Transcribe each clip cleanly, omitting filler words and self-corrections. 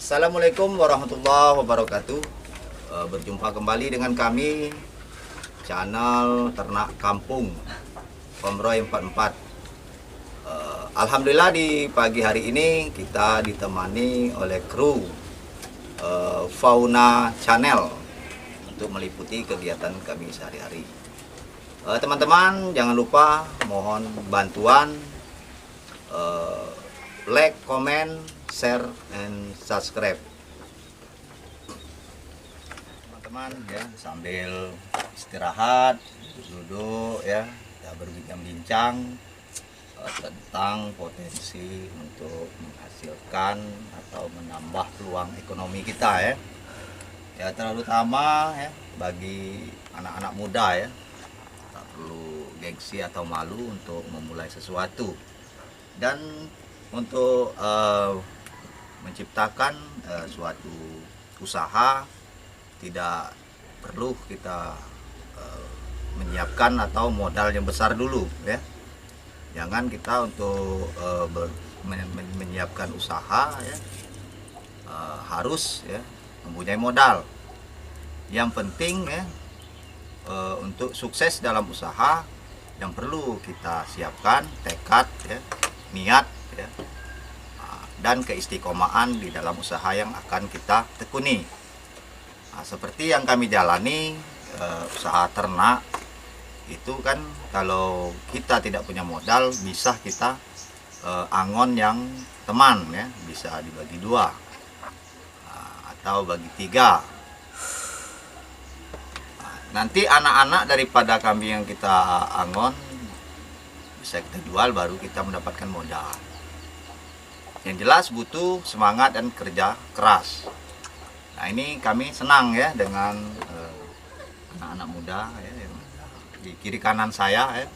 Assalamualaikum warahmatullahi wabarakatuh. Berjumpa kembali dengan kami channel Ternak Kampung Komroy 44. Alhamdulillah di pagi hari ini kita ditemani oleh kru Fauna Channel untuk meliputi kegiatan kami sehari-hari. Teman-teman jangan lupa mohon bantuan like, comment, share, and subscribe. Teman-teman ya, sambil istirahat, duduk ya, kita berbincang-bincang tentang potensi untuk menghasilkan atau menambah peluang ekonomi kita ya. Ya terutama ya bagi anak-anak muda ya, tak perlu gengsi atau malu untuk memulai sesuatu. Dan untuk menciptakan suatu usaha tidak perlu kita menyiapkan atau modal yang besar dulu ya. Jangan kita untuk menyiapkan usaha ya, harus ya mempunyai modal. Yang penting ya untuk sukses dalam usaha yang perlu kita siapkan tekad ya, niat ya, dan keistiqomahan di dalam usaha yang akan kita tekuni. Nah, seperti yang kami jalani usaha ternak itu kan, kalau kita tidak punya modal bisa kita angon yang teman ya, bisa dibagi dua atau bagi tiga. Nanti anak-anak daripada kambing yang kita angon bisa kita jual, baru kita mendapatkan modal. Yang jelas butuh semangat dan kerja keras. Nah ini kami senang ya dengan anak-anak muda ya, yang di kiri kanan saya ya,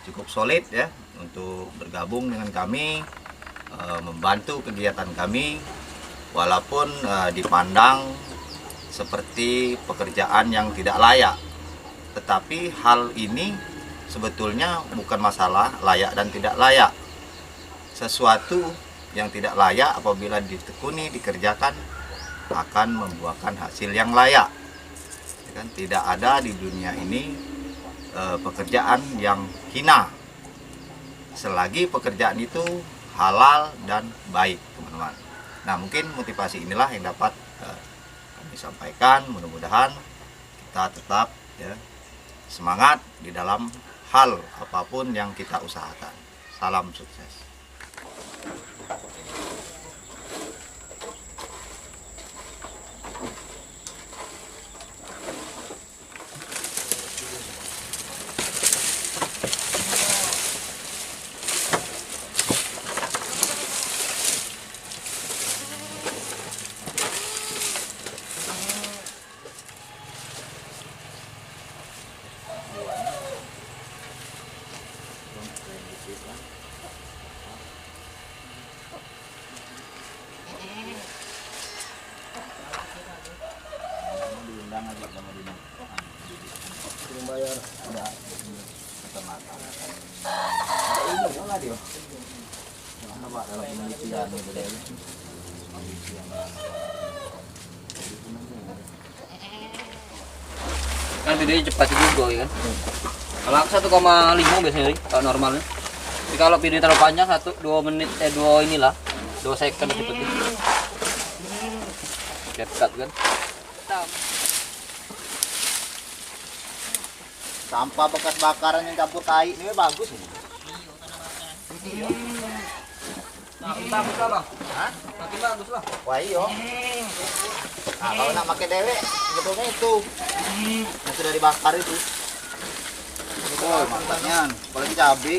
cukup solid ya untuk bergabung dengan kami, membantu kegiatan kami, walaupun dipandang seperti pekerjaan yang tidak layak. Tetapi hal ini sebetulnya bukan masalah layak dan tidak layak. Sesuatu yang tidak layak apabila ditekuni, dikerjakan, akan membuahkan hasil yang layak. Tidak ada di dunia ini pekerjaan yang hina, selagi pekerjaan itu halal dan baik, teman-teman. Nah mungkin motivasi inilah yang dapat kami sampaikan. Mudah-mudahan kita tetap ya, semangat di dalam hal apapun yang kita usahakan. Salam sukses. Bayar ada kecamatan. Ini enggak dia. Nah, Pak dalam penelitian itu dia. Kan videonya cepat juga ya kan. Kalau aku 1,5 biasanya kalau normalnya. Tapi kalau video terlalu panjang 2 menit 2 inilah 2 second seperti itu. Cut kan. Sampah bekas bakaran yang campur tai ini bagus ini. Bagus lah bang. Hah? Makin bagus lah. Wah iyo. Nah kalau nak pakai dewek sebetulnya itu yang sudah dibakar itu. Oh mantapnya, apalagi cabai.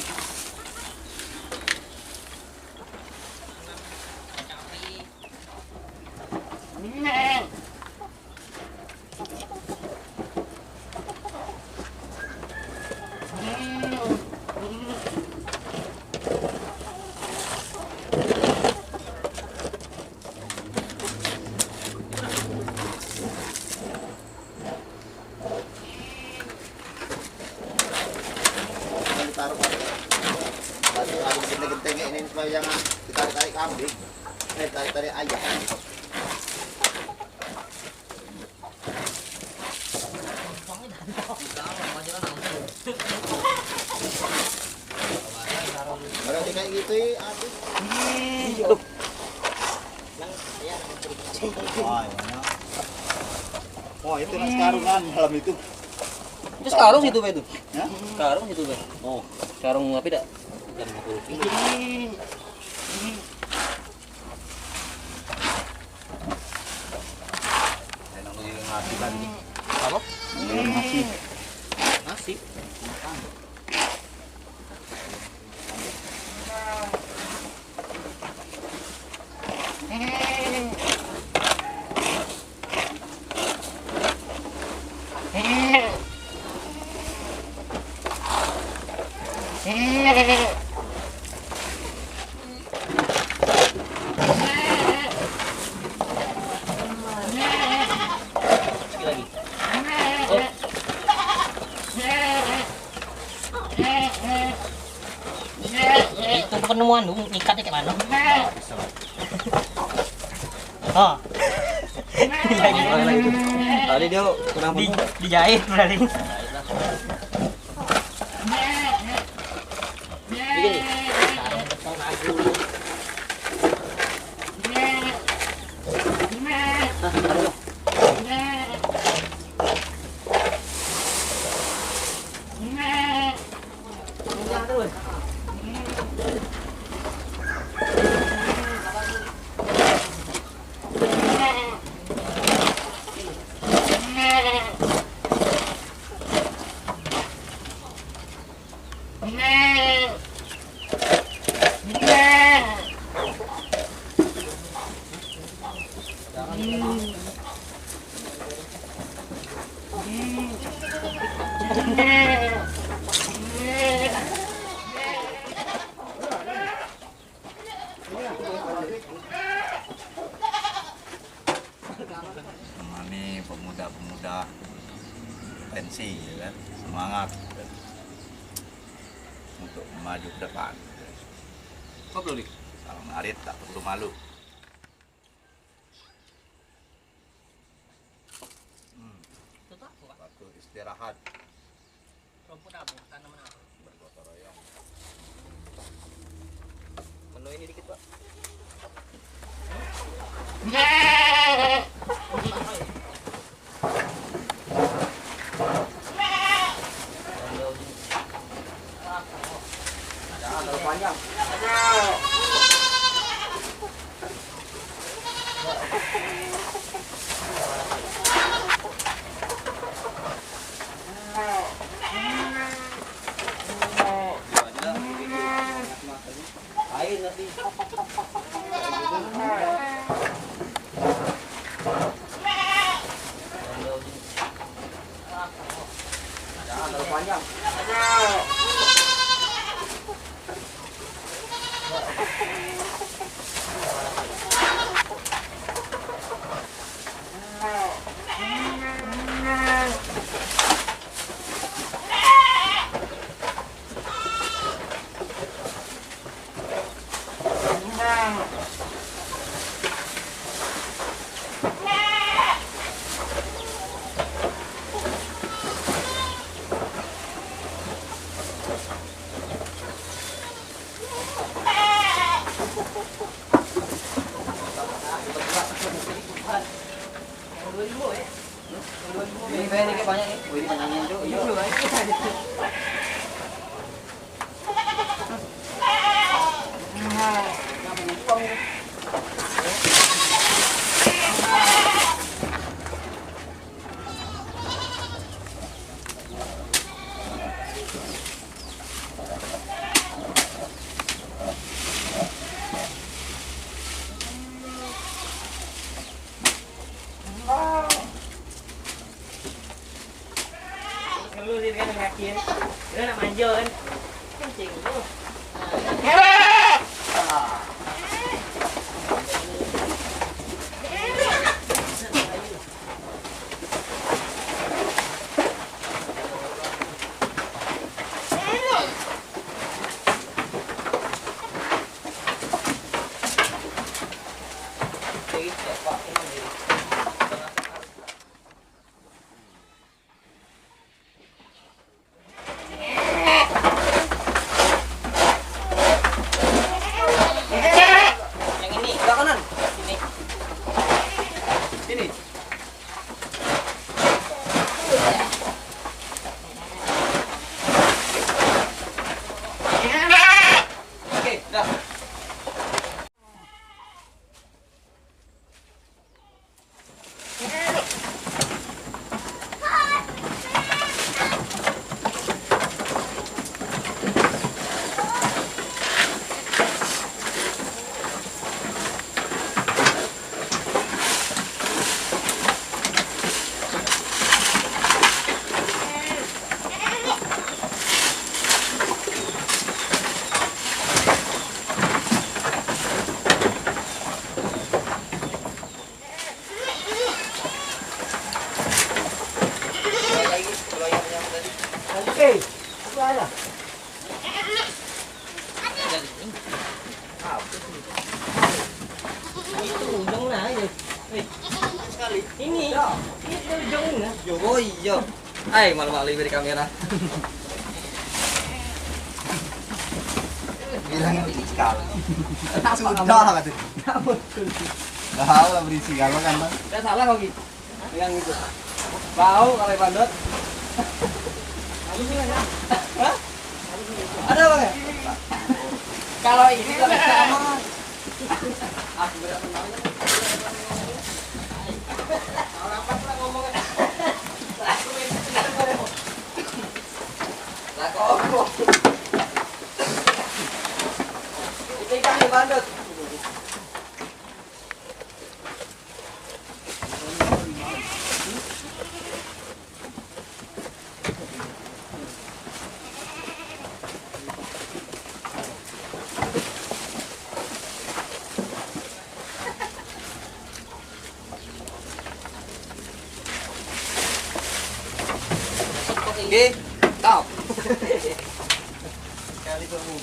Taruh batu genteng ini supaya jangan ditarik-tarik kambing, tarik-tarik ayam. Wah, mana? Oh, itu nak sekarungan malam itu. Itu sekarung situ, Pak itu. Ya? Sekarung situ, Pak. Oh, Sekarung apa dak? Jam 50 kilo. enak lagi ngasih lagi. Apa? Ngasih. Nasi. Sekali lagi. Oh. Itu penemuan lu ngikatnya kayak mana? Oh, Tadi dia kurang di, dijahit berarti. begini. Ini pemuda-pemuda pensi, ya kan? Semangat untuk maju ke depan. Apa perlu dik? Kalau ngarit tak perlu malu. Waktu istirahat Rumput apa? Tanaman apa? bergotong royong. Menu ini dikit, Pak. Ada panjang. Air nanti. Ada panjang. Ini banyak nih, banyak nih. Oh, ini banyaknya tuh. Iya. Lu sih kan ngakin. Dia nak manja kan. Kencing lu. Yang ini, sebelah kanan. Sini. Oke. Apa ada? Itu ujung nah ini. Sekali. Ini. Itu ujungnya. Oh iya. Ay, malu-malu dari kamera. Bilang ini sekali. Sudah Sudah katanya. Tahu lah berisi kalau kan bang. Udah salah kok gitu. Yang gitu. Bau kalau bandot. Hah? Ada bang ya? Kalau ini kalau sama. Aku berat menang. Kalau apa lah ngomongnya. Lah kok. Ini kan di bandot. Tinggi, stop. Kali kamu.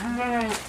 Nah.